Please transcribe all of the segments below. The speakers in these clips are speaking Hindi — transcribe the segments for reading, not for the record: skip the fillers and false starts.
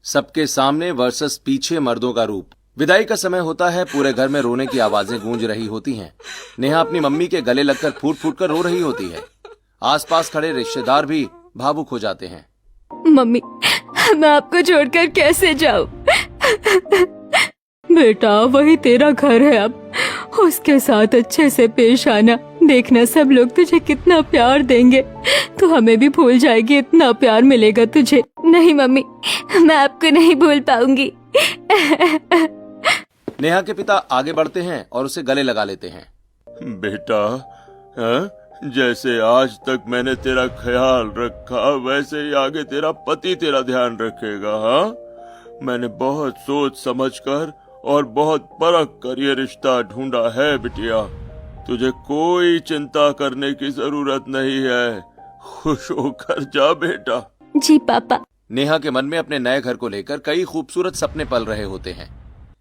सबके सामने वर्सेस पीछे मर्दों का रूप। विदाई का समय होता है। पूरे घर में रोने की आवाजें गूंज रही होती हैं। नेहा अपनी मम्मी के गले लगकर फूट फूट कर रो रही होती है। आसपास खड़े रिश्तेदार भी भावुक हो जाते हैं। मम्मी, मैं आपको छोड़कर कैसे जाऊं? बेटा, वही तेरा घर है, अब उसके साथ अच्छे से पेश आना। देखना सब लोग तुझे कितना प्यार देंगे, तो हमें भी भूल जाएगी, इतना प्यार मिलेगा तुझे। नहीं मम्मी, मैं आपको नहीं भूल पाऊंगी। नेहा के पिता आगे बढ़ते हैं और उसे गले लगा लेते हैं। बेटा, जैसे आज तक मैंने तेरा ख्याल रखा, वैसे ही आगे तेरा पति तेरा ध्यान रखेगा। हाँ, मैंने बहुत सोच समझकर और बहुत परख कर ये रिश्ता ढूंढा है बिटिया। तुझे कोई चिंता करने की जरूरत नहीं है। खुश होकर जा बेटा। जी पापा। नेहा के मन में अपने नए घर को लेकर कई खूबसूरत सपने पल रहे होते हैं।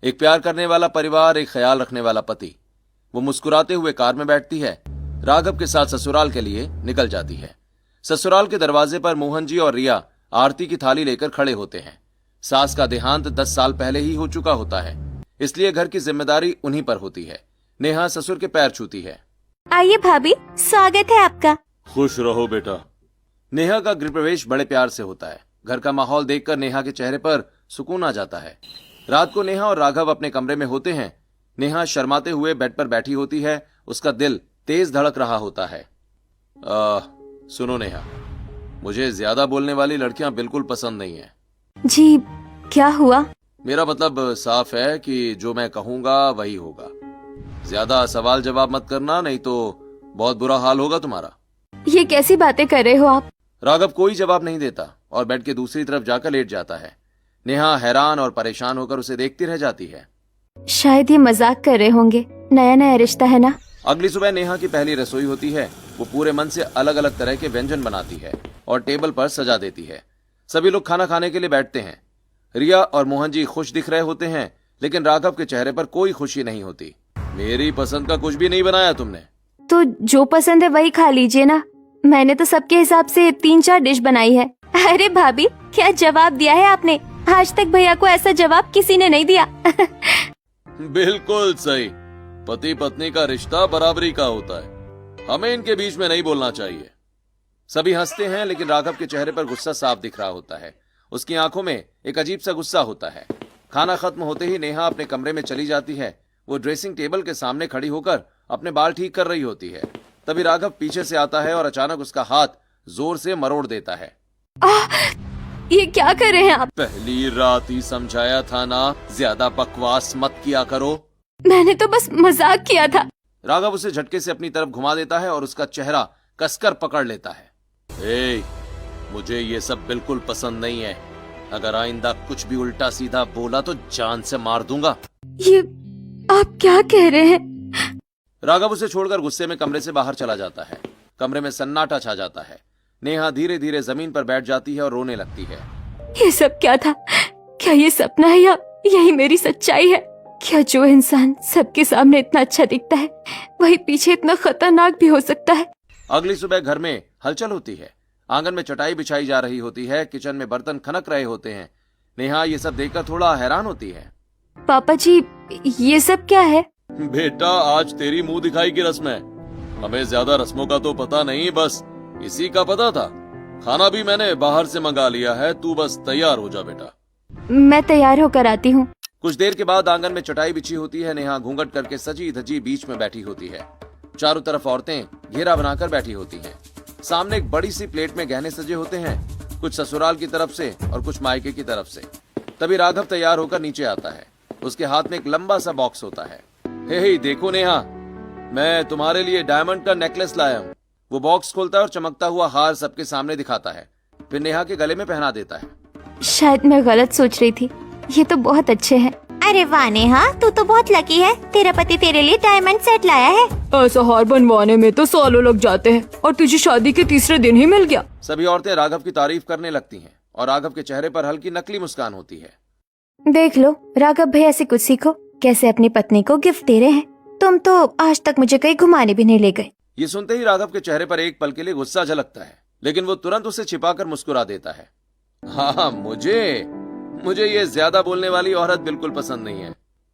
एक प्यार करने वाला परिवार, एक ख्याल रखने वाला पति। वो मुस्कुराते हुए कार में बैठती है, राघव के साथ ससुराल के लिए निकल जाती है। ससुराल के दरवाजे पर मोहन जी और रिया आरती की थाली लेकर खड़े होते हैं। सास का देहांत 10 साल पहले ही हो चुका होता है, इसलिए घर की जिम्मेदारी उन्हीं पर होती है। नेहा ससुर के पैर छूती है। आइए भाभी, स्वागत है आपका। खुश रहो बेटा। नेहा का गृह प्रवेश बड़े प्यार से होता है। घर का माहौल देखकर नेहा के चेहरे पर सुकून आ जाता है। रात को नेहा और राघव अपने कमरे में होते हैं। नेहा शर्माते हुए बेड पर बैठी होती है। उसका दिल तेज धड़क रहा होता है। सुनो नेहा, मुझे ज्यादा बोलने वाली लड़कियां बिल्कुल पसंद नहीं है। जी, क्या हुआ? मेरा मतलब साफ है कि जो मैं कहूंगा वही होगा। ज्यादा सवाल जवाब मत करना, नहीं तो बहुत बुरा हाल होगा तुम्हारा। ये कैसी बातें कर रहे हो आप? राघव कोई जवाब नहीं देता और बेड के दूसरी तरफ जाकर लेट जाता है। नेहा हैरान और परेशान होकर उसे देखती रह जाती है। शायद ये मजाक कर रहे होंगे, नया नया रिश्ता है ना। अगली सुबह नेहा की पहली रसोई होती है। वो पूरे मन से अलग अलग तरह के व्यंजन बनाती है और टेबल पर सजा देती है। सभी लोग खाना खाने के लिए बैठते हैं। रिया और मोहन जी खुश दिख रहे होते हैं, लेकिन राघव के चेहरे पर कोई खुशी नहीं होती। मेरी पसंद का कुछ भी नहीं बनाया तुमने। तो जो पसंद है वही खा लीजिए ना। मैंने तो सबके हिसाब से 3-4 डिश बनाई है। अरे भाभी, क्या जवाब दिया है आपने? आज तक भैया को ऐसा जवाब किसी ने नहीं दिया। बिल्कुल सही। पति पत्नी का रिश्ता बराबरी का होता है, हमें इनके बीच में नहीं बोलना चाहिए। सभी हंसते हैं, लेकिन राघव के चेहरे पर गुस्सा साफ दिख रहा होता है। उसकी आंखों में एक अजीब सा गुस्सा होता है। खाना खत्म होते ही नेहा अपने कमरे में चली जाती है। वो ड्रेसिंग टेबल के सामने खड़ी होकर अपने बाल ठीक कर रही होती है। तभी राघव पीछे से आता है और अचानक उसका हाथ जोर से मरोड़ देता है। ये क्या कर रहे हैं आप? पहली रात ही समझाया था ना, ज्यादा बकवास मत किया करो। मैंने तो बस मजाक किया था। राघव उसे झटके से अपनी तरफ घुमा देता है और उसका चेहरा कसकर पकड़ लेता है। मुझे ये सब बिल्कुल पसंद नहीं है। अगर आइंदा कुछ भी उल्टा सीधा बोला तो जान से मार दूंगा। ये आप क्या कह रहे हैं? राघव उसे छोड़कर गुस्से में कमरे से बाहर चला जाता है। कमरे में सन्नाटा छा जाता है। नेहा धीरे धीरे जमीन पर बैठ जाती है और रोने लगती है। ये सब क्या था? क्या ये सपना है या यही मेरी सच्चाई है? क्या जो इंसान सबके सामने इतना अच्छा दिखता है, वही पीछे इतना खतरनाक भी हो सकता है? अगली सुबह घर में हलचल होती है। आंगन में चटाई बिछाई जा रही होती है। किचन में बर्तन खनक रहे होते हैं। नेहा ये सब देखकर थोड़ा हैरान होती है। पापा जी, ये सब क्या है? बेटा, आज तेरी मुंह दिखाई की रस्म है। हमें ज्यादा रस्मों का तो पता नहीं, बस इसी का पता था। खाना भी मैंने बाहर से मंगा लिया है, तू बस तैयार हो जा बेटा। मैं तैयार होकर आती हूँ। कुछ देर के बाद आंगन में चटाई बिछी होती है। नेहा घूंघट करके सजी धजी बीच में बैठी होती है। चारों तरफ औरतें घेरा बनाकर बैठी होती हैं। सामने एक बड़ी सी प्लेट में गहने सजे होते हैं, कुछ ससुराल की तरफ से और कुछ मायके की तरफ से। तभी राघव तैयार होकर नीचे आता है। उसके हाथ में एक लंबा सा बॉक्स होता है। हे देखो नेहा, मैं तुम्हारे लिए डायमंड का नेकलेस लाया हूँ। वो बॉक्स खोलता है और चमकता हुआ हार सबके सामने दिखाता है। फिर नेहा के गले में पहना देता है। शायद मैं गलत सोच रही थी। ये तो बहुत अच्छे हैं। अरे वाह नेहा, तू तो बहुत लकी है। तेरा पति तेरे लिए डायमंड सेट लाया है। ऐसा हार बनवाने में तो सालों लग जाते हैं और तुझे शादी के तीसरे दिन ही मिल गया। सभी औरतें राघव की तारीफ करने लगती हैं और राघव के चेहरे पर हल्की नकली मुस्कान होती है। देख लो, राघव भैया से कुछ सीखो, कैसे अपनी पत्नी को गिफ्ट दे रहे हैं। तुम तो आज तक मुझे कहीं घुमाने भी नहीं ले गए। ये सुनते ही राघव के चेहरे पर एक पल के लिए गुस्सा झलकता है, लेकिन वो तुरंत उसे छिपाकर मुस्कुरा देता है। हाँ, मुझे मुझे ये ज्यादा बोलने वाली औरत बिल्कुल पसंद नहीं है।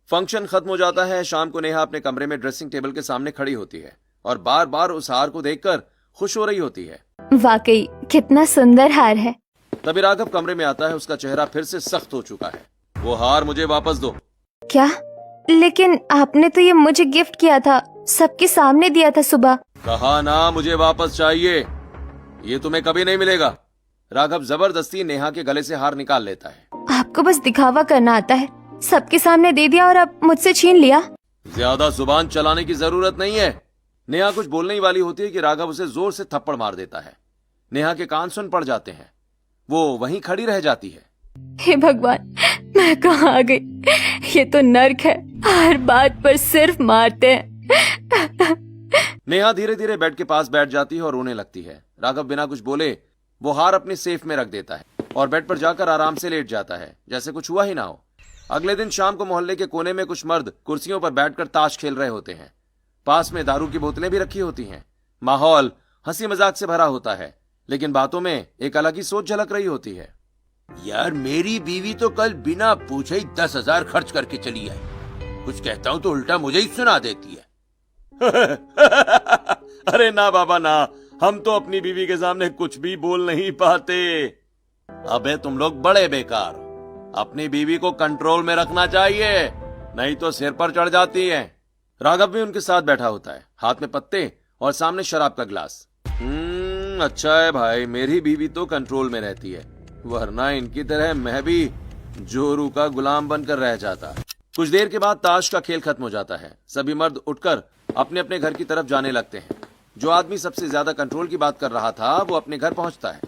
फंक्शन खत्म हो जाता है। शाम को नेहा अपने कमरे में ड्रेसिंग टेबल के सामने खड़ी होती है और बार बार उस हार को देखकर खुश हो रही होती है। वाकई कितना सुंदर हार है। तभी राघव कमरे में आता है। उसका चेहरा फिर से सख्त हो चुका है। वो हार मुझे वापस दो। क्या? लेकिन आपने तो ये मुझे गिफ्ट किया था, सबके सामने दिया था सुबह। कहा ना मुझे वापस चाहिए। ये तुम्हें कभी नहीं मिलेगा। राघव जबरदस्ती नेहा के गले से हार निकाल लेता है। आपको बस दिखावा करना आता है। सबके सामने दे दिया और अब मुझसे छीन लिया। ज्यादा जुबान चलाने की जरूरत नहीं है। नेहा कुछ बोलने ही वाली होती है कि राघव उसे जोर से थप्पड़ मार देता है। नेहा के कान सुन पड़ जाते हैं। वो वहीं खड़ी रह जाती है। हे भगवान, मैं कहाँ आ गई? ये तो नर्क है। हर बात पर सिर्फ मारते हैं। नेहा धीरे धीरे बेड के पास बैठ जाती है और रोने लगती है। राघव बिना कुछ बोले वो हार अपनी सेफ में रख देता है और बेड पर जाकर आराम से लेट जाता है, जैसे कुछ हुआ ही ना हो। अगले दिन शाम को मोहल्ले के कोने में कुछ मर्द कुर्सियों पर बैठकर ताश खेल रहे होते हैं। पास में दारू की बोतलें भी रखी होती हैं। माहौल हंसी मजाक से भरा होता है, लेकिन बातों में एक अलग ही सोच झलक रही होती है। यार मेरी बीवी तो कल बिना पूछे ही 10,000 खर्च करके चली आई। कुछ कहता हूँ तो उल्टा मुझे ही सुना देती है। अरे ना बाबा ना, हम तो अपनी बीवी के सामने कुछ भी बोल नहीं पाते। अबे तुम लोग बड़े बेकार। अपनी बीवी को कंट्रोल में रखना चाहिए, नहीं तो सिर पर चढ़ जाती है। राघव भी उनके साथ बैठा होता है, हाथ में पत्ते और सामने शराब का गिलास। अच्छा है भाई, मेरी बीवी तो कंट्रोल में रहती है, वरना इनकी तरह मैं भी जोरू का गुलाम बनकर रह जाता। कुछ देर के बाद ताश का खेल खत्म हो जाता है। सभी मर्द उठकर अपने अपने घर की तरफ जाने लगते हैं। जो आदमी सबसे ज्यादा कंट्रोल की बात कर रहा था वो अपने घर पहुंचता है।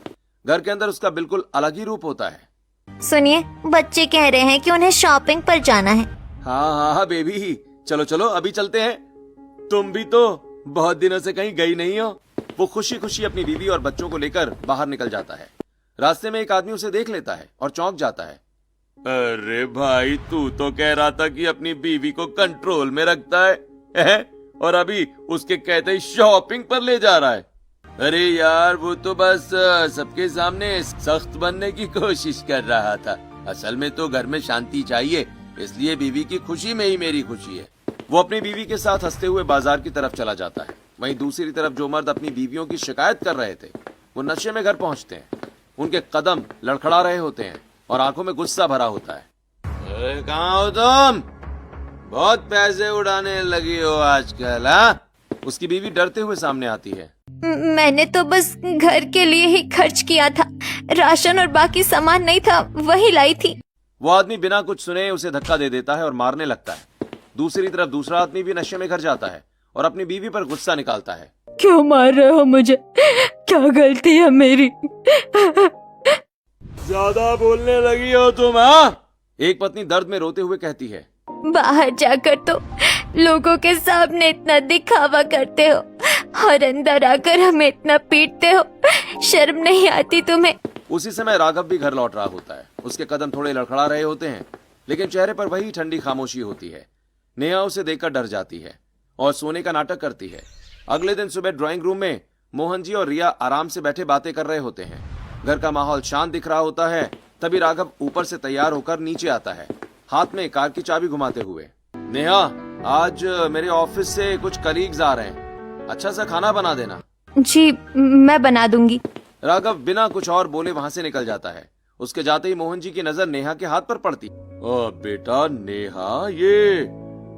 घर के अंदर उसका बिल्कुल अलग ही रूप होता है। सुनिए, बच्चे कह रहे हैं कि उन्हें शॉपिंग पर जाना है। हाँ बेबी, चलो चलो अभी चलते हैं। तुम भी तो बहुत दिनों से कहीं गई नहीं हो। वो खुशी खुशी अपनी बीवी और बच्चों को लेकर बाहर निकल जाता है। रास्ते में एक आदमी उसे देख लेता है और चौंक जाता है। अरे भाई, तू तो कह रहा था कि अपनी बीवी को कंट्रोल में रखता है, और अभी उसके कहते ही शॉपिंग पर ले जा रहा है। अरे यार, वो तो बस सबके सामने सख्त बनने की कोशिश कर रहा था। असल में तो घर में शांति चाहिए, इसलिए बीवी की खुशी में ही मेरी खुशी है। वो अपनी बीवी के साथ हंसते हुए बाजार की तरफ चला जाता है। वहीं दूसरी तरफ जो मर्द अपनी बीवियों की शिकायत कर रहे थे वो नशे में घर पहुंचते हैं। उनके कदम लड़खड़ा रहे होते हैं और आंखों में गुस्सा भरा होता है। अरे कहाँ हो तुम? बहुत पैसे उड़ाने लगी हो आजकल, हाँ? उसकी बीवी डरते हुए सामने आती है। मैंने तो बस घर के लिए ही खर्च किया था, राशन और बाकी सामान नहीं था, वही लाई थी। वो आदमी बिना कुछ सुने उसे धक्का दे देता है और मारने लगता है। दूसरी तरफ दूसरा आदमी भी नशे में घर जाता है और अपनी बीवी पर गुस्सा निकालता है। क्यों मार रहे हो मुझे? क्या गलती है मेरी? ज्यादा बोलने लगी हो तुम, हाँ? एक पत्नी दर्द में रोते हुए कहती है। बाहर जाकर तो लोगों के सामने इतना दिखावा करते हो और अंदर आकर हमें इतना पीटते हो, शर्म नहीं आती तुम्हें? उसी समय राघव भी घर लौट रहा होता है। उसके कदम थोड़े लड़खड़ा रहे होते हैं, लेकिन चेहरे पर वही ठंडी खामोशी होती है। नेहा उसे देखकर डर जाती है और सोने का नाटक करती है। अगले दिन सुबह ड्राइंग रूम में मोहन जी और रिया आराम से बैठे बातें कर रहे होते हैं। घर का माहौल शांत दिख रहा होता है। तभी राघव ऊपर से तैयार होकर नीचे आता है, हाथ में कार की चाबी घुमाते हुए। नेहा, आज मेरे ऑफिस से कुछ कलीग्स आ रहे हैं, अच्छा सा खाना बना देना। जी, मैं बना दूंगी। राघव बिना कुछ और बोले वहां से निकल जाता है। उसके जाते ही मोहन जी की नजर नेहा के हाथ पर पड़ती। ओ बेटा नेहा, ये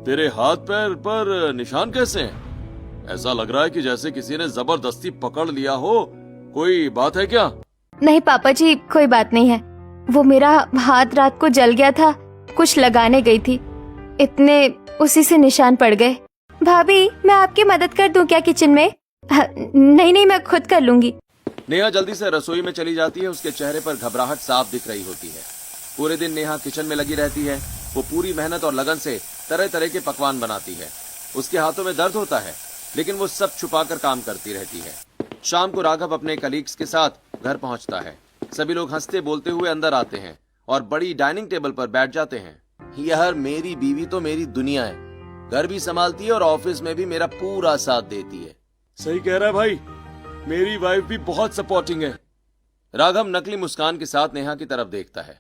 तेरे हाथ पैर पर निशान कैसे हैं? ऐसा लग रहा है कि जैसे किसी ने जबरदस्ती पकड़ लिया हो। कोई बात है क्या? नहीं पापा जी, कोई बात नहीं है। वो मेरा हाथ रात को जल गया था, कुछ लगाने गई थी, इतने उसी से निशान पड़ गए। भाभी, मैं आपकी मदद कर दूं क्या किचन में? नहीं, मैं खुद कर लूंगी। नेहा जल्दी से रसोई में चली जाती है। उसके चेहरे पर घबराहट साफ दिख रही होती है। पूरे दिन नेहा किचन में लगी रहती है। वो पूरी मेहनत और लगन से तरह तरह के पकवान बनाती है। उसके हाथों में दर्द होता है, लेकिन वो सब छुपाकर काम करती रहती है। शाम को राघव अपने कलीग्स के साथ घर पहुंचता है। सभी लोग हंसते बोलते हुए अंदर आते हैं और बड़ी डाइनिंग टेबल पर बैठ जाते हैं। यार, मेरी बीवी तो मेरी दुनिया है, घर भी संभालती है और ऑफिस में भी मेरा पूरा साथ देती है। सही कह रहा है भाई, मेरी वाइफ भी बहुत सपोर्टिंग है। राघव नकली मुस्कान के साथ नेहा की तरफ देखता है।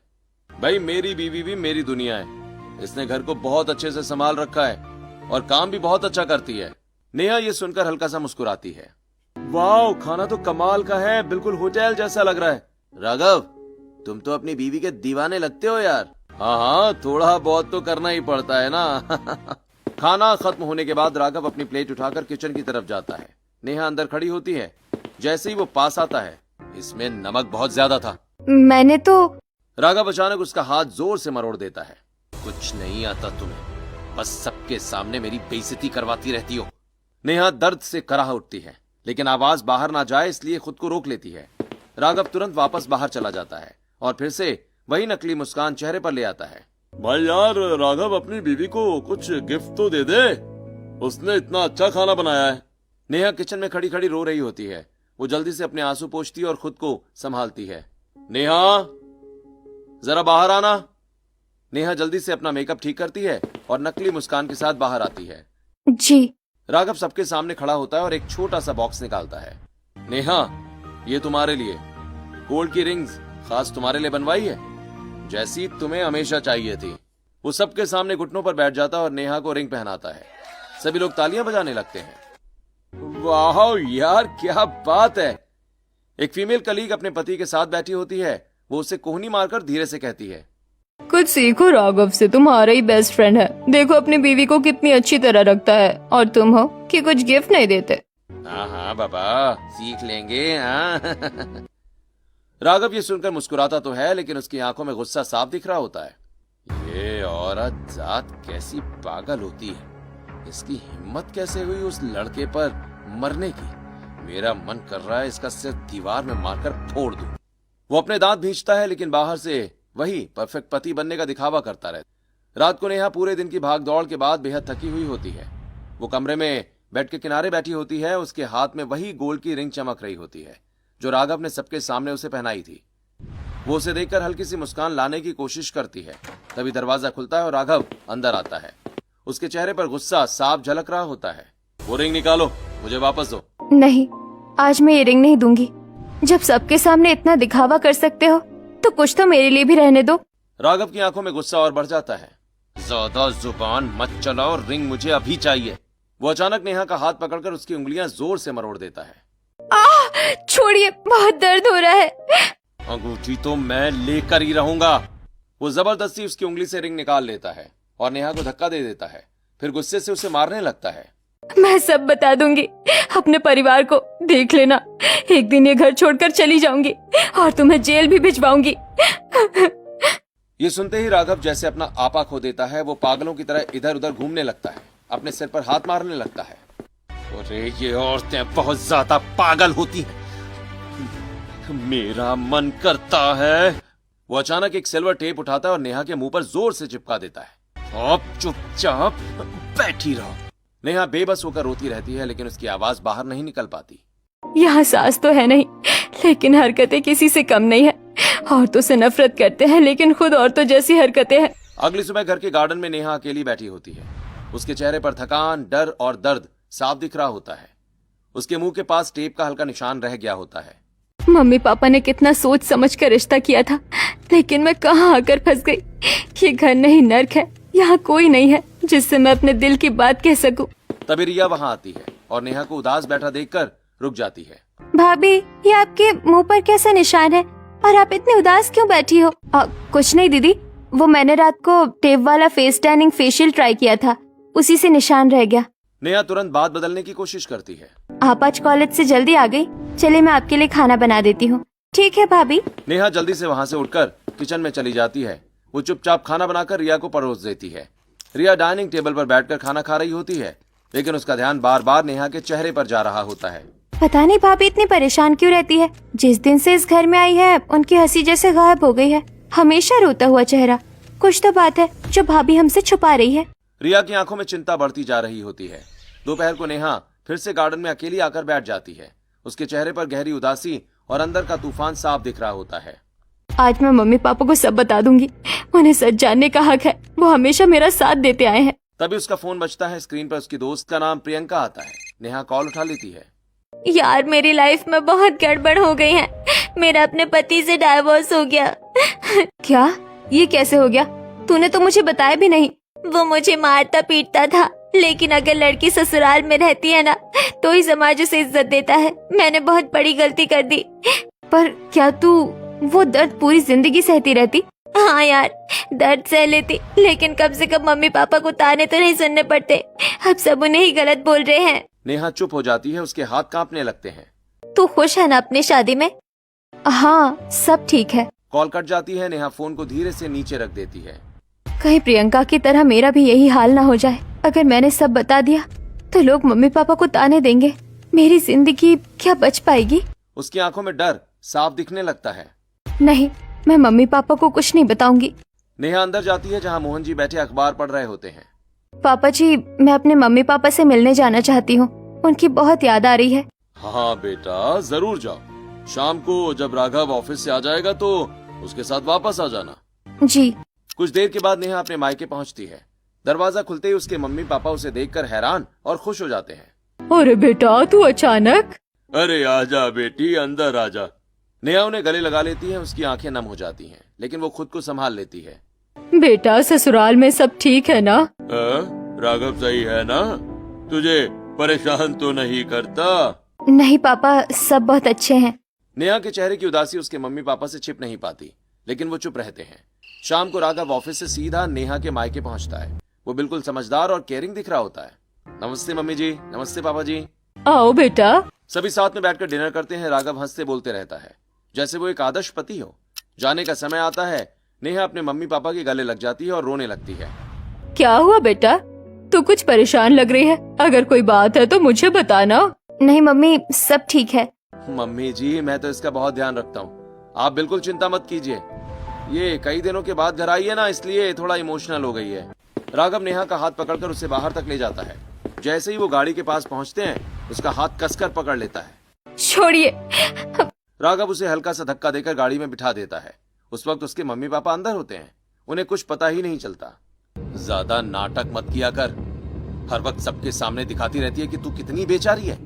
भाई मेरी बीवी भी मेरी दुनिया है। इसने घर को बहुत अच्छे से संभाल रखा है और काम भी बहुत अच्छा करती है। नेहा ये सुनकर हल्का सा मुस्कुराती है। वाह, खाना तो कमाल का है, बिल्कुल होटल जैसा लग रहा है। राघव, तुम तो अपनी बीवी के दीवाने लगते हो यार। हाँ हाँ, थोड़ा बहुत तो करना ही पड़ता है ना। खाना खत्म होने के बाद राघव अपनी प्लेट उठाकर किचन की तरफ जाता है। नेहा अंदर खड़ी होती है। जैसे ही वो पास आता है, इसमें नमक बहुत ज्यादा था। मैंने तो राघव अचानक उसका हाथ जोर से मरोड़ देता है। कुछ नहीं आता तुम्हें, बस सबके सामने मेरी बेइज्जती करवाती रहती हो। नेहा दर्द से कराह उठती है, लेकिन आवाज बाहर ना जाए इसलिए खुद को रोक लेती है। राघव तुरंत वापस बाहर चला जाता है और फिर से वही नकली मुस्कान चेहरे पर ले आता है। भाई यार, राघव अपनी बीवी को कुछ गिफ्ट तो दे दे, उसने इतना अच्छा खाना बनाया है। नेहा किचन में खड़ी खड़ी रो रही होती है। वो जल्दी से अपने आंसू पोंछती है और खुद को संभालती है। नेहा, जरा बाहर आना। नेहा जल्दी से अपना मेकअप ठीक करती है और नकली मुस्कान के साथ बाहर आती है। जी। राघव सबके सामने खड़ा होता है और एक छोटा सा बॉक्स निकालता है। नेहा, ये तुम्हारे लिए गोल्ड की रिंग्स खास तुम्हारे लिए बनवाई है, जैसी तुम्हें हमेशा चाहिए थी। वो सबके सामने घुटनों पर बैठ जाता है और नेहा को रिंग पहनाता है। सभी लोग तालियां बजाने लगते हैं। वाह यार, क्या बात है। एक फीमेल कलीग अपने पति के साथ बैठी होती है। वो उसे कोहनी मारकर धीरे से कहती है, कुछ सीखो राघव से, तुम्हारा ही बेस्ट फ्रेंड है। देखो अपनी बीवी को कितनी अच्छी तरह रखता है और तुम हो कि कुछ गिफ्ट नहीं देते। हाँ हाँ बाबा, सीख लेंगे। हाँ। राघव ये सुनकर मुस्कुराता तो है, लेकिन उसकी आंखों में गुस्सा साफ दिख रहा होता है। ये औरत जात कैसी पागल होती है, इसकी हिम्मत कैसे हुई उस लड़के पर मरने की। मेरा मन कर रहा है इसका सिर दीवार में मारकर फोड़ दूं। वो अपने दांत भींचता है, लेकिन बाहर से वही परफेक्ट पति बनने का दिखावा करता रहता। रात को नेहा पूरे दिन की भाग दौड़ के बाद बेहद थकी हुई होती है। वो कमरे में बेड के किनारे बैठी होती है। उसके हाथ में वही गोल्ड की रिंग चमक रही होती है जो राघव ने सबके सामने उसे पहनाई थी। वो उसे देखकर हल्की सी मुस्कान लाने की कोशिश करती है। तभी दरवाजा खुलता है और राघव अंदर आता है। उसके चेहरे पर गुस्सा साफ झलक रहा होता है। वो रिंग निकालो, मुझे वापस दो। नहीं, आज मैं ये रिंग नहीं दूंगी। जब सबके सामने इतना दिखावा कर सकते हो तो कुछ तो मेरे लिए भी रहने दो। राघव की आंखों में गुस्सा और बढ़ जाता है। ज्यादा जुबान मत चलाओ, रिंग मुझे अभी चाहिए। वो अचानक नेहा का हाथ पकड़कर उसकी उंगलियां जोर से मरोड़ देता है। छोड़िए, बहुत दर्द हो रहा है। अंगूठी तो मैं लेकर ही रहूंगा। वो जबरदस्ती उसकी उंगली से रिंग निकाल लेता है और नेहा को धक्का दे देता है। फिर गुस्से से उसे मारने लगता है। मैं सब बता दूंगी अपने परिवार को, देख लेना। एक दिन ये घर छोड़कर चली जाऊंगी और तुम्हें जेल भी भिजवाऊंगी। ये सुनते ही राघव जैसे अपना आपा खो देता है। वो पागलों की तरह इधर उधर घूमने लगता है, अपने सिर पर हाथ मारने लगता है। अरे ये औरतें बहुत ज्यादा पागल होती हैं। मेरा मन करता है। वो अचानक एक सिल्वर टेप उठाता है और नेहा के मुंह पर जोर से चिपका देता है। अब चुपचाप बैठी रहो। नेहा बेबस होकर रोती रहती है, लेकिन उसकी आवाज बाहर नहीं निकल पाती। यहाँ सास तो है नहीं, लेकिन हरकतें किसी से कम नहीं है। औरतों से नफरत करते हैं, लेकिन खुद औरतों जैसी हरकतें हैं। अगली सुबह घर के गार्डन में नेहा अकेली बैठी होती है। उसके चेहरे पर थकान, डर और दर्द साफ दिख रहा होता है। उसके मुंह के पास टेप का हल्का निशान रह गया होता है। मम्मी पापा ने कितना सोच समझ कर रिश्ता किया था, लेकिन मैं कहाँ आकर फंस गई। ये घर नहीं, नर्क है। यहाँ कोई नहीं है जिससे मैं अपने दिल की बात कह सकूं। तभी रिया वहाँ आती है और नेहा को उदास बैठा देखकर रुक जाती है। भाभी, ये आपके मुंह पर कैसा निशान है और आप इतनी उदास क्यों बैठी हो? कुछ नहीं दीदी, वो मैंने रात को टेप वाला फेस टैनिंग फेशियल ट्राई किया था, उसी से निशान रह गया। नेहा तुरंत बात बदलने की कोशिश करती है। आप आज कॉलेज से जल्दी आ गई, चलिए मैं आपके लिए खाना बना देती हूँ। ठीक है भाभी। नेहा जल्दी से वहाँ से उठकर किचन में चली जाती है। वो चुपचाप खाना बनाकर रिया को परोस देती है। रिया डाइनिंग टेबल पर बैठकर खाना खा रही होती है, लेकिन उसका ध्यान बार बार नेहा के चेहरे पर जा रहा होता है। पता नहीं भाभी इतनी परेशान क्यों रहती है। जिस दिन से इस घर में आई है, उनकी हंसी जैसे गायब हो गई है। हमेशा रोता हुआ चेहरा। कुछ तो बात है जो भाभी हमसे छुपा रही है। रिया की आंखों में चिंता बढ़ती जा रही होती है। दोपहर को नेहा फिर से गार्डन में अकेली आकर बैठ जाती है। उसके चेहरे पर गहरी उदासी और अंदर का तूफान साफ दिख रहा होता है। आज मैं मम्मी पापा को सब बता दूंगी। उन्हें सच जानने का हक है। वो हमेशा मेरा साथ देते आए हैं। तभी उसका फोन बजता है। स्क्रीन पर उसकी दोस्त का नाम प्रियंका आता है। नेहा कॉल उठा लेती है। यार, मेरी लाइफ में बहुत गड़बड़ हो गई है। मेरा अपने पति से डाइवोर्स हो गया। क्या? ये कैसे हो गया? तूने तो मुझे बताया भी नहीं। वो मुझे मारता पीटता था, लेकिन अगर लड़की ससुराल में रहती है ना तो ही समाज उसे इज्जत देता है। मैंने बहुत बड़ी गलती कर दी। पर क्या तू वो दर्द पूरी जिंदगी सहती रहती? हाँ यार, दर्द सह लेती, लेकिन कम से कम मम्मी पापा को ताने तो नहीं सुनने पड़ते। अब सब उन्हें ही गलत बोल रहे हैं। नेहा चुप हो जाती है, उसके हाथ कांपने लगते हैं। तू खुश है ना अपनी शादी में? हाँ, सब ठीक है। कॉल कट जाती है। नेहा फोन को धीरे से नीचे रख देती है। कहीं प्रियंका की तरह मेरा भी यही हाल ना हो जाए। अगर मैंने सब बता दिया तो लोग मम्मी पापा को ताने देंगे। मेरी जिंदगी क्या बच पाएगी? उसकी आंखों में डर साफ दिखने लगता है। नहीं, मैं मम्मी पापा को कुछ नहीं बताऊंगी। नेहा अंदर जाती है जहां मोहन जी बैठे अखबार पढ़ रहे होते हैं। पापा जी, मैं अपने मम्मी पापा से मिलने जाना चाहती हूँ। उनकी बहुत याद आ रही है। हाँ बेटा, जरूर जाओ। शाम को जब राघव ऑफिस से आ जाएगा तो उसके साथ वापस आ जाना। जी। कुछ देर के बाद नेहा अपने मायके पहुंचती है। दरवाजा खुलते ही उसके मम्मी पापा उसे देखकर हैरान और खुश हो जाते हैं। अरे बेटा, तू अचानक? अरे आजा बेटी, अंदर आजा। नेहा उन्हें गले लगा लेती है। उसकी आंखें नम हो जाती हैं, लेकिन वो खुद को संभाल लेती है। बेटा, ससुराल में सब ठीक है ना? राघव सही है ना? तुझे परेशान तो नहीं करता? नहीं पापा, सब बहुत अच्छे हैं। नेहा के चेहरे की उदासी उसके मम्मी पापा से छिप नहीं पाती, लेकिन वो चुप रहते हैं। शाम को राघव ऑफिस से सीधा नेहा के मायके पहुंचता है। वो बिल्कुल समझदार और केयरिंग दिख रहा होता है। नमस्ते मम्मी जी, नमस्ते पापा जी। आओ बेटा। सभी साथ में बैठकर डिनर करते हैं। राघव हंसते बोलते रहता है, जैसे वो एक आदर्श पति हो। जाने का समय आता है। नेहा अपने मम्मी पापा के गले लग जाती है और रोने लगती है। क्या हुआ बेटा? तू कुछ परेशान लग रही है। अगर कोई बात है तो मुझे बताना। नहीं मम्मी, सब ठीक है। मम्मी जी, मैं तो इसका बहुत ध्यान रखता हूँ, आप बिल्कुल चिंता मत कीजिए। ये कई दिनों के बाद घर आई है ना, इसलिए थोड़ा इमोशनल हो गई है। राघव नेहा का हाथ पकड़कर उसे बाहर तक ले जाता है। जैसे ही वो गाड़ी के पास पहुंचते हैं, उसका हाथ कसकर पकड़ लेता है। छोड़िए। राघव उसे हल्का सा धक्का देकर गाड़ी में बिठा देता है। उस वक्त उसके मम्मी पापा अंदर होते हैं। उन्हें कुछ पता ही नहीं चलता। ज्यादा नाटक मत किया कर। हर वक्त सबके सामने दिखाती रहती है कि तू कितनी बेचारी है।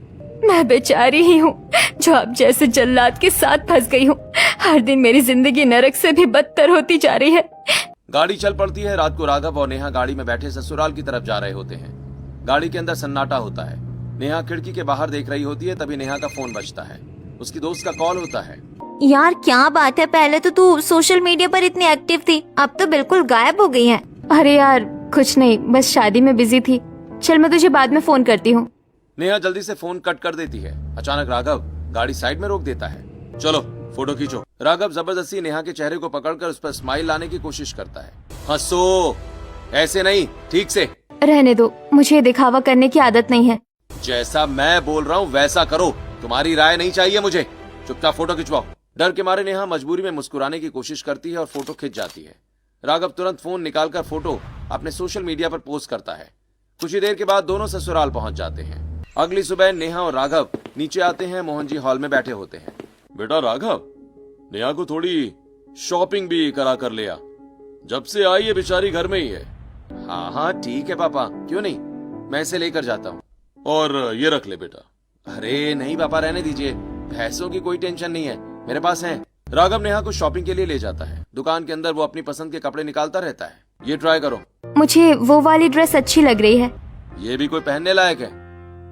मैं बेचारी ही हूँ जो आप जैसे जल्लाद के साथ फंस गई हूँ। हर दिन मेरी जिंदगी नरक से भी बदतर होती जा रही है। गाड़ी चल पड़ती है। रात को राघव और नेहा गाड़ी में बैठे ससुराल की तरफ जा रहे होते हैं। गाड़ी के अंदर सन्नाटा होता है। नेहा खिड़की के बाहर देख रही होती है। तभी नेहा का फोन बजता है। उसकी दोस्त का कॉल होता है। यार क्या बात है, पहले तो तू सोशल मीडिया पर इतनी एक्टिव थी, अब तो बिल्कुल गायब हो गई है। अरे यार कुछ नहीं, बस शादी में बिजी थी। चल मैं तुझे बाद में फोन करती हूँ। नेहा जल्दी से फोन कट कर देती है। अचानक राघव गाड़ी साइड में रोक देता है। चलो फोटो खींचो। राघव जबरदस्ती नेहा के चेहरे को पकड़कर उस पर स्माइल लाने की कोशिश करता है। हंसो, ऐसे नहीं, ठीक से। रहने दो, मुझे दिखावा करने की आदत नहीं है। जैसा मैं बोल रहा हूँ वैसा करो। तुम्हारी राय नहीं चाहिए मुझे। चुपचाप फोटो खिंचवाओ। डर के मारे नेहा मजबूरी में मुस्कुराने की कोशिश करती है और फोटो खिंच जाती है। राघव तुरंत फोन निकालकर फोटो अपने सोशल मीडिया पर पोस्ट करता है। कुछ ही देर के बाद दोनों ससुराल पहुंच जाते हैं। अगली सुबह नेहा और राघव नीचे आते हैं। मोहन जी हॉल में बैठे होते हैं। बेटा राघव, नेहा को थोड़ी शॉपिंग भी करा कर ले आ। जब से आई है बेचारी घर में ही है। हाँ हाँ ठीक है पापा, क्यों नहीं, मैं इसे लेकर जाता हूँ। और ये रख ले बेटा। अरे नहीं पापा, रहने दीजिए। पैसों की कोई टेंशन नहीं है, मेरे पास है। राघव नेहा को शॉपिंग के लिए ले जाता है। दुकान के अंदर वो अपनी पसंद के कपड़े निकालता रहता है। ये ट्राई करो। मुझे वो वाली ड्रेस अच्छी लग रही है। ये भी कोई पहनने लायक है?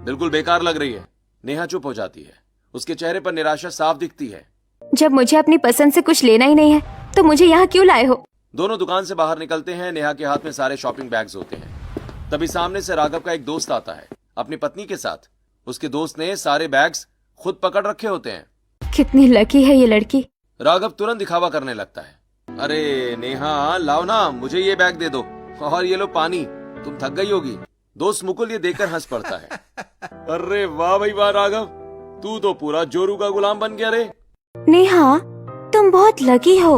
बिल्कुल बेकार लग रही है। नेहा चुप हो जाती है। उसके चेहरे पर निराशा साफ दिखती है। जब मुझे अपनी पसंद से कुछ लेना ही नहीं है तो मुझे यहाँ क्यों लाए हो? दोनों दुकान से बाहर निकलते हैं। नेहा के हाथ में सारे शॉपिंग बैग्स होते हैं। तभी सामने से राघव का एक दोस्त आता है अपनी पत्नी के साथ। उसके दोस्त ने सारे बैग्स खुद पकड़ रखे होते हैं। कितनी लकी है ये लड़की। राघव तुरंत दिखावा करने लगता है। अरे नेहा लाओ ना, मुझे ये बैग दे दो, और ये लो पानी, तुम थक गई होगी। दोस्त मुकुल ये देखकर हंस पड़ता है। अरे वाह भाई वाह राघव, तू तो पूरा जोरू का गुलाम बन गया रे। नेहा तुम बहुत लकी हो।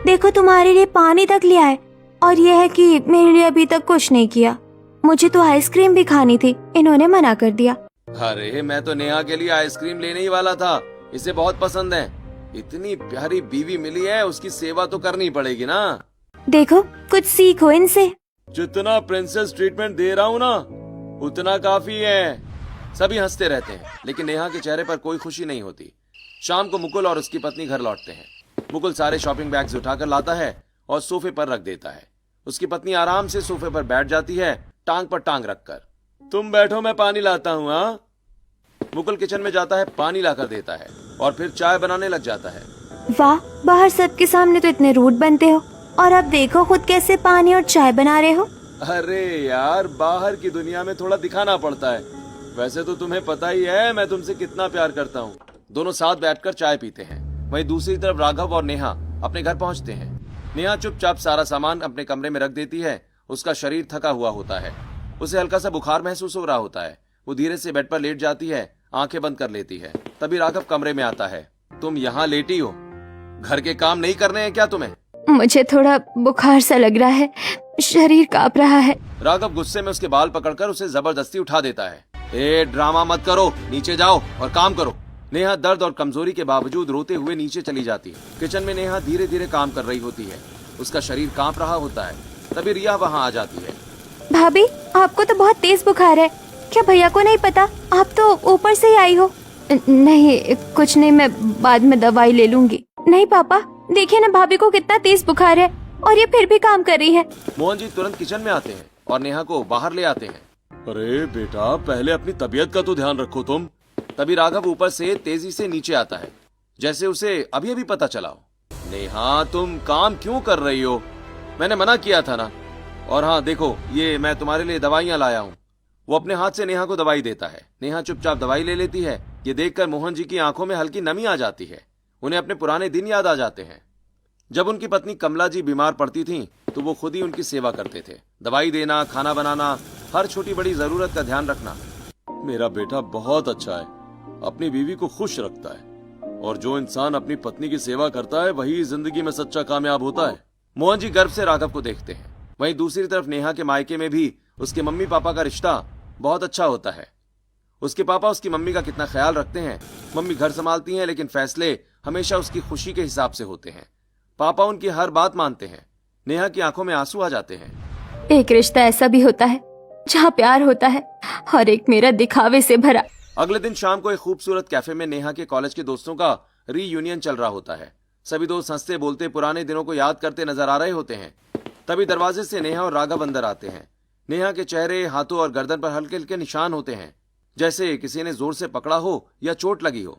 देखो तुम्हारे लिए पानी तक लिया है, और ये है कि मेरे लिए अभी तक कुछ नहीं किया। मुझे तो आइसक्रीम भी खानी थी, इन्होंने मना कर दिया। अरे मैं तो नेहा के लिए आइसक्रीम लेने ही वाला था, इसे बहुत पसंद है। इतनी प्यारी बीवी मिली है, उसकी सेवा तो करनी पड़ेगी ना। देखो कुछ सीखो इनसे। जितना प्रिंसेस ट्रीटमेंट दे रहा हूँ ना, उतना काफी है। सभी हंसते रहते हैं, लेकिन नेहा के चेहरे पर कोई खुशी नहीं होती। शाम को मुकुल और उसकी पत्नी घर लौटते हैं। मुकुल सारे शॉपिंग बैग्स उठाकर लाता है और सोफे पर रख देता है। उसकी पत्नी आराम से सोफे पर बैठ जाती है, टांग पर टांग रखकर। तुम बैठो, मैं पानी लाता हूँ। हाँ, मुकुल किचन में जाता है, पानी लाकर देता है और फिर चाय बनाने लग जाता है। वाह, बाहर सबके सामने तो इतने रूड बनते हो, और अब देखो खुद कैसे पानी और चाय बना रहे हो। अरे यार, बाहर की दुनिया में थोड़ा दिखाना पड़ता है। वैसे तो तुम्हें पता ही है मैं तुमसे कितना प्यार करता हूँ। दोनों साथ बैठकर चाय पीते हैं। वहीं दूसरी तरफ राघव और नेहा अपने घर पहुंचते हैं। नेहा चुपचाप सारा सामान अपने कमरे में रख देती है। उसका शरीर थका हुआ होता है, उसे हल्का सा बुखार महसूस हो रहा होता है। वो धीरे से बेड पर लेट जाती है, आंखें बंद कर लेती है। तभी राघव कमरे में आता है। तुम यहाँ लेटी हो, घर के काम नहीं करने हैं क्या तुम्हें? मुझे थोड़ा बुखार सा लग रहा है, शरीर कांप रहा है। राघव गुस्से में उसके बाल पकड़कर उसे जबरदस्ती उठा देता है। ए, ड्रामा मत करो, नीचे जाओ और काम करो। नेहा दर्द और कमजोरी के बावजूद रोते हुए नीचे चली जाती है। किचन में नेहा धीरे धीरे काम कर रही होती है। उसका शरीर कांप रहा होता है। तभी रिया वहाँ आ जाती है। भाभी, आपको तो बहुत तेज बुखार है, क्या भैया को नहीं पता? आप तो ऊपर से ही आई हो। नहीं, कुछ नहीं, मैं बाद में दवाई ले लूंगी। नहीं पापा, देखिए ना भाभी को कितना तेज बुखार है और ये फिर भी काम कर रही है। मोहन जी तुरंत किचन में आते हैं और नेहा को बाहर ले आते हैं। अरे बेटा, पहले अपनी तबीयत का तो ध्यान रखो तुम। तभी राघव ऊपर से तेजी से नीचे आता है, जैसे उसे अभी अभी पता चला हो। नेहा, तुम काम क्यों कर रही हो? मैंने मना किया था ना। और हाँ देखो, ये मैं तुम्हारे लिए दवाइयाँ लाया हूँ। वो अपने हाथ से नेहा को दवाई देता है। नेहा चुपचाप दवाई ले लेती है। ये देखकर मोहन जी की आंखों में हल्की नमी आ जाती है। उन्हें अपने पुराने दिन याद आ जाते हैं। जब उनकी पत्नी कमला जी बीमार पड़ती थीं, तो वो खुद ही उनकी सेवा करते थे। दवाई देना, खाना बनाना, हर छोटी बड़ी जरूरत का ध्यान रखना। मेरा बेटा बहुत अच्छा है, अपनी बीवी को खुश रखता है, और जो इंसान अपनी पत्नी की सेवा करता है वही जिंदगी में सच्चा कामयाब होता है। मोहन जी गर्व से राघव को देखते हैं। वहीं दूसरी तरफ नेहा के मायके में भी उसके मम्मी पापा का रिश्ता बहुत अच्छा होता है। उसके पापा उसकी मम्मी का कितना ख्याल रखते हैं। मम्मी घर संभालती हैं, लेकिन फैसले हमेशा उसकी खुशी के हिसाब से होते हैं। पापा उनकी हर बात मानते हैं। नेहा की आंखों में आंसू आ जाते हैं। एक रिश्ता ऐसा भी होता है जहाँ प्यार होता है, और एक मेरा दिखावे से भरा। अगले दिन शाम को एक खूबसूरत कैफे में नेहा के कॉलेज के दोस्तों का रीयूनियन चल रहा होता है। सभी दोस्त हंसते बोलते पुराने दिनों को याद करते नजर आ रहे होते हैं। तभी दरवाजे से नेहा और राघव अंदर आते हैं। नेहा के चेहरे, हाथों और गर्दन पर हल्के हल्के निशान होते हैं, जैसे किसी ने जोर से पकड़ा हो या चोट लगी हो।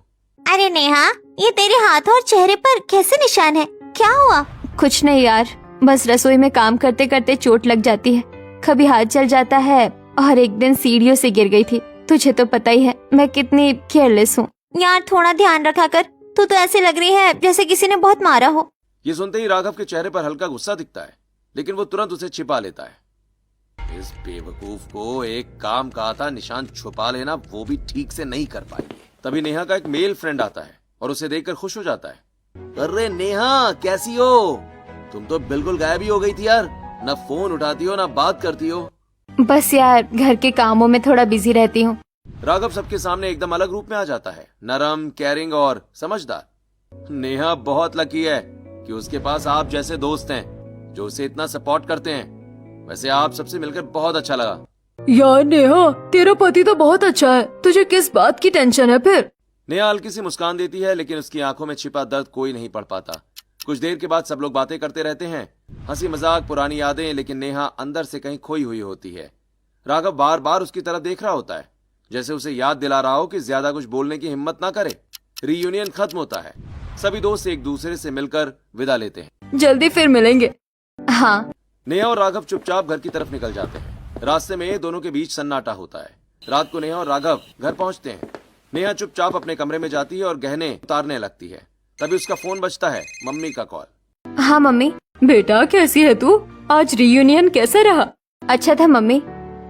अरे नेहा, ये तेरे हाथों और चेहरे पर कैसे निशान है? क्या हुआ? कुछ नहीं यार, बस रसोई में काम करते करते चोट लग जाती है, कभी हाथ जल जाता है, और एक दिन सीढ़ियों से गिर गई थी। तुझे तो पता ही है मैं कितनी केयरलेस हूँ। यार थोड़ा ध्यान रखा कर, तू तो ऐसे लग रही है जैसे किसी ने बहुत मारा हो। ये सुनते ही राघव के चेहरे पर हल्का गुस्सा दिखता है, लेकिन वो तुरंत उसे छिपा लेता है। इस बेवकूफ को एक काम कहा था, निशान छुपा लेना, वो भी ठीक से नहीं कर पाई। तभी नेहा का एक मेल फ्रेंड आता है और उसे देखकर खुश हो जाता है। अरे नेहा, कैसी हो? तुम तो बिल्कुल गायब ही हो गई थी यार, ना फोन उठाती हो ना बात करती हो। बस यार घर के कामों में थोड़ा बिजी रहती हूँ। राघव सबके सामने एकदम अलग रूप में आ जाता है, नरम, केयरिंग और समझदार। नेहा बहुत लकी है कि उसके पास आप जैसे दोस्त हैं जो उसे इतना सपोर्ट करते हैं। वैसे आप सबसे मिलकर बहुत अच्छा लगा। यार नेहा, तेरा पति तो बहुत अच्छा है, तुझे किस बात की टेंशन है फिर? नेहा हल्की सी मुस्कान देती है, लेकिन उसकी आंखों में छिपा दर्द कोई नहीं पढ़ पाता। कुछ देर के बाद सब लोग बातें करते रहते हैं, हंसी मजाक, पुरानी यादें, लेकिन नेहा अंदर से कहीं खोई हुई होती है। राघव बार बार उसकी तरफ देख रहा होता है, जैसे उसे याद दिला रहा हो कि ज्यादा कुछ बोलने की हिम्मत ना करे। रीयूनियन खत्म होता है। सभी दोस्त एक दूसरे से मिलकर विदा लेते हैं। जल्दी फिर मिलेंगे। हाँ। नेहा और राघव चुपचाप घर की तरफ निकल जाते हैं। रास्ते में दोनों के बीच सन्नाटा होता है। रात को नेहा और राघव घर पहुंचते हैं। नेहा चुपचाप अपने कमरे में जाती है और गहने उतारने लगती है। तभी उसका फोन बजता है, मम्मी का कॉल। हाँ मम्मी। बेटा कैसी है तू? आज रीयूनियन कैसा रहा? अच्छा था मम्मी,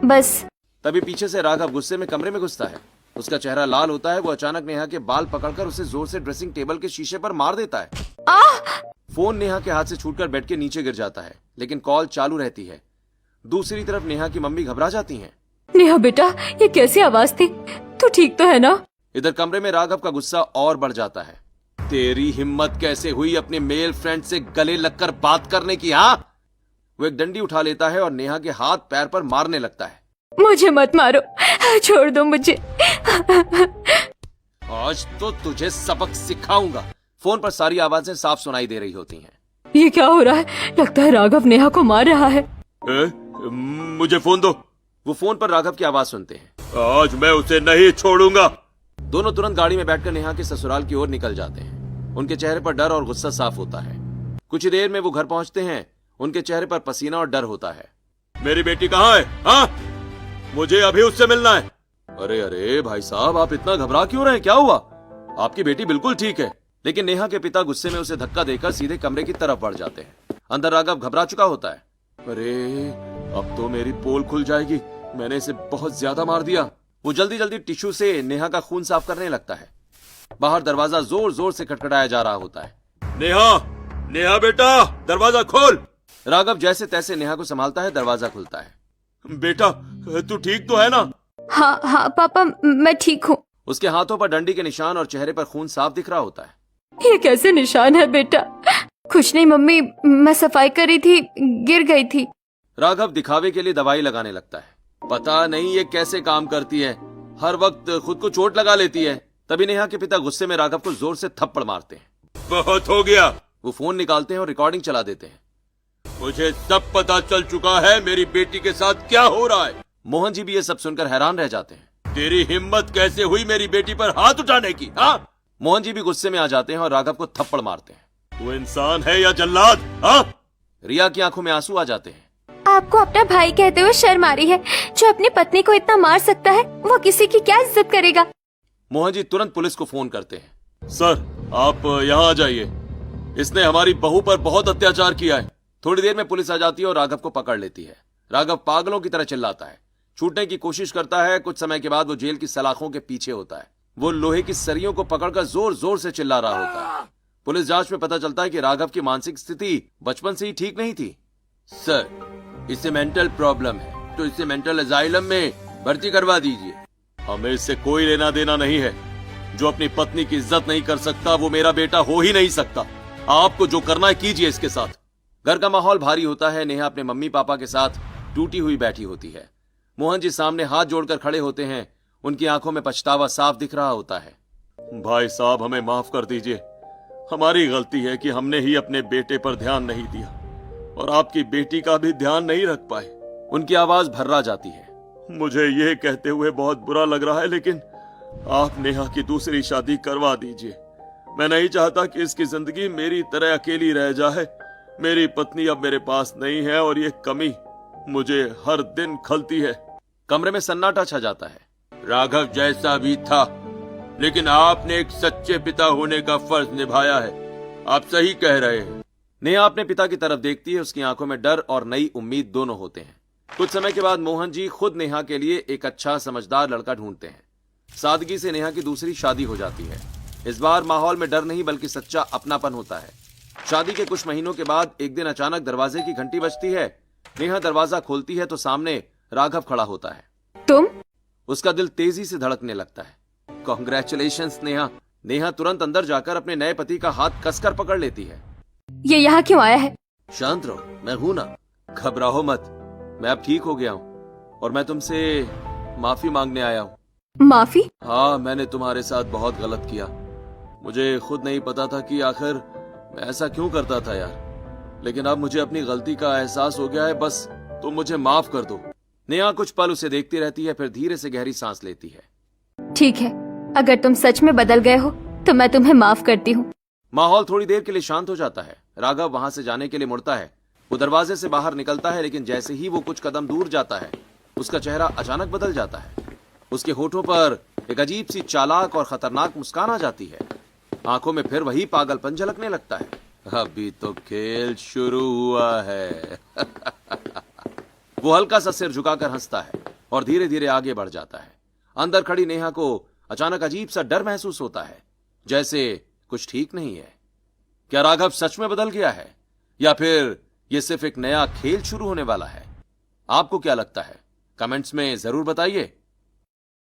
बस। तभी पीछे से राघव गुस्से में कमरे में घुसता है। उसका चेहरा लाल होता है। वो अचानक नेहा के बाल पकड़कर उसे जोर से ड्रेसिंग टेबल के शीशे पर मार देता है। फोन नेहा के हाथ से छूटकर बेड के नीचे गिर जाता है, लेकिन कॉल चालू रहती है। दूसरी तरफ नेहा की मम्मी घबरा जाती हैं। नेहा बेटा, ये कैसी आवाज थी? तू ठीक तो है ना? इधर कमरे में राघव का गुस्सा और बढ़ जाता है। तेरी हिम्मत कैसे हुई अपने मेल फ्रेंड से गले लगकर बात करने की? हाँ, वो एक डंडी उठा लेता है और नेहा के हाथ पैर पर मारने लगता है। मुझे मत मारो, छोड़ दो मुझे। आज तो तुझे सबक सिखाऊंगा। फोन पर सारी आवाजें साफ सुनाई दे रही होती हैं। ये क्या हो रहा है? लगता है राघव नेहा को मार रहा है। मुझे फोन दो। वो फोन पर राघव की आवाज सुनते हैं। आज मैं उसे नहीं छोड़ूंगा। दोनों तुरंत गाड़ी में बैठकर नेहा के ससुराल की ओर निकल जाते हैं। उनके चेहरे पर डर और गुस्सा साफ होता है। कुछ ही देर में वो घर पहुंचते हैं। उनके चेहरे पर पसीना और डर होता है। मेरी बेटी कहाँ है? हाँ, मुझे अभी उससे मिलना है। अरे अरे भाई साहब, आप इतना घबरा क्यों रहे हैं? क्या हुआ? आपकी बेटी बिल्कुल ठीक है। लेकिन नेहा के पिता गुस्से में उसे धक्का देकर सीधे कमरे की तरफ बढ़ जाते हैं। अंदर राघव घबरा चुका होता है। अरे अब तो मेरी पोल खुल जाएगी, मैंने इसे बहुत ज्यादा मार दिया। वो जल्दी जल्दी टिश्यू से नेहा का खून साफ करने लगता है। बाहर दरवाजा जोर जोर से खटखटाया जा रहा होता है। नेहा, नेहा बेटा, दरवाजा खोल। राघव जैसे तैसे नेहा को संभालता है। दरवाजा खुलता है। बेटा, तू ठीक तो है ना? हाँ हाँ पापा, मैं ठीक हूँ। उसके हाथों पर डंडी के निशान और चेहरे पर खून साफ दिख रहा होता है। ये कैसे निशान है बेटा? कुछ नहीं मम्मी, मैं सफाई कर रही थी, गिर गई थी। राघव दिखावे के लिए दवाई लगाने लगता है। पता नहीं ये कैसे काम करती है, हर वक्त खुद को चोट लगा लेती है। तभी नेहा के पिता गुस्से में राघव को जोर से थप्पड़ मारते हैं। बहुत हो गया। वो फोन निकालते हैं और रिकॉर्डिंग चला देते हैं। मुझे सब पता चल चुका है मेरी बेटी के साथ क्या हो रहा है। मोहन जी भी ये सब सुनकर हैरान रह जाते हैं। तेरी हिम्मत कैसे हुई मेरी बेटी पर हाथ उठाने की? हाँ, मोहन जी भी गुस्से में आ जाते हैं और राघव को थप्पड़ मारते हैं। तू इंसान है या जल्लाद? हाँ? रिया की आंखों में आंसू आ जाते हैं। आपको अपना भाई कहते हुए शर्म आ रही है? जो अपनी पत्नी को इतना मार सकता है, वो किसी की क्या इज्जत करेगा? मोहन जी तुरंत पुलिस को फोन करते हैं। सर, आप यहाँ आ जाइए। इसने हमारी बहू पर बहुत अत्याचार किया है। थोड़ी देर में पुलिस आ जाती है और राघव को पकड़ लेती है। राघव पागलों की तरह चिल्लाता है, छूटने की कोशिश करता है। कुछ समय के बाद वो जेल की सलाखों के पीछे होता है। वो लोहे की सरियों को पकड़कर जोर जोर से चिल्ला रहा होता है। पुलिस जांच में पता चलता है कि राघव की मानसिक स्थिति बचपन से ही ठीक नहीं थी। सर, इसे मेंटल प्रॉब्लम है, तो इसे मेंटल अजाइलम में भर्ती करवा दीजिए। हमें इससे कोई लेना देना नहीं है। जो अपनी पत्नी की इज्जत नहीं कर सकता वो मेरा बेटा हो ही नहीं सकता। आपको जो करना है कीजिए इसके साथ। घर का माहौल भारी होता है। नेहा अपने मम्मी पापा के साथ टूटी हुई बैठी होती है। मोहन जी सामने हाथ जोड़कर खड़े होते हैं। उनकी आंखों में पछतावा साफ दिख रहा होता है। भाई साहब, हमें माफ कर दीजिए। हमारी गलती है कि हमने ही अपने बेटे पर ध्यान नहीं दिया और आपकी बेटी का भी ध्यान नहीं रख पाए। उनकी आवाज भर्रा जाती है। मुझे ये कहते हुए बहुत बुरा लग रहा है, लेकिन आप नेहा की दूसरी शादी करवा दीजिए। मैं नहीं चाहता कि इसकी जिंदगी मेरी तरह अकेली रह जाए। मेरी पत्नी अब मेरे पास नहीं है और ये कमी मुझे हर दिन खलती है। कमरे में सन्नाटा छा जाता है। राघव जैसा भी था, लेकिन आपने एक सच्चे पिता होने का फर्ज निभाया है। आप सही कह रहे हैं। नेहा अपने पिता की तरफ देखती है। उसकी आंखों में डर और नई उम्मीद दोनों होते हैं। कुछ समय के बाद मोहन जी खुद नेहा के लिए एक अच्छा समझदार लड़का ढूंढते हैं। सादगी से नेहा की दूसरी शादी हो जाती है। इस बार माहौल में डर नहीं बल्कि सच्चा अपनापन होता है। शादी के कुछ महीनों के बाद एक दिन अचानक दरवाजे की घंटी बजती है। नेहा दरवाजा खोलती है तो सामने राघव खड़ा होता है। तुम? उसका दिल तेजी से धड़कने लगता है। कॉन्ग्रेचुलेशंस नेहा। नेहा तुरंत अंदर जाकर अपने नए पति का हाथ कसकर पकड़ लेती है। ये यहाँ क्यों आया है? शांत रहो, मैं हूं ना, घबराओ मत। मैं अब ठीक हो गया हूं और मैं तुमसे माफी मांगने आया हूं। माफी? हाँ, मैंने तुम्हारे साथ बहुत गलत किया। मुझे खुद नहीं पता था कि आखिर मैं ऐसा क्यों करता था यार। लेकिन अब मुझे अपनी गलती का एहसास हो गया है। बस तुम मुझे माफ कर दो। नेहा कुछ पल उसे देखती रहती है, फिर धीरे से गहरी सांस लेती है। ठीक है, अगर तुम सच में बदल गए हो तो मैं तुम्हें माफ करती हूँ। माहौल थोड़ी देर के लिए शांत हो जाता है। राघव वहां से जाने के लिए मुड़ता है। वो दरवाजे से बाहर निकलता है, लेकिन जैसे ही वो कुछ कदम दूर जाता है उसका चेहरा अचानक बदल जाता है। उसके होठों पर एक अजीब सी चालाक और खतरनाक मुस्कान आ जाती है। आंखों में फिर वही पागलपन झलकने लगता है। अभी तो खेल शुरू हुआ है। वो हल्का सा सिर झुकाकर हंसता है और धीरे धीरे आगे बढ़ जाता है। अंदर खड़ी नेहा को अचानक अजीब सा डर महसूस होता है, जैसे कुछ ठीक नहीं है। क्या राघव सच में बदल गया है या फिर यह सिर्फ एक नया खेल शुरू होने वाला है? आपको क्या लगता है? कमेंट्स में जरूर बताइए।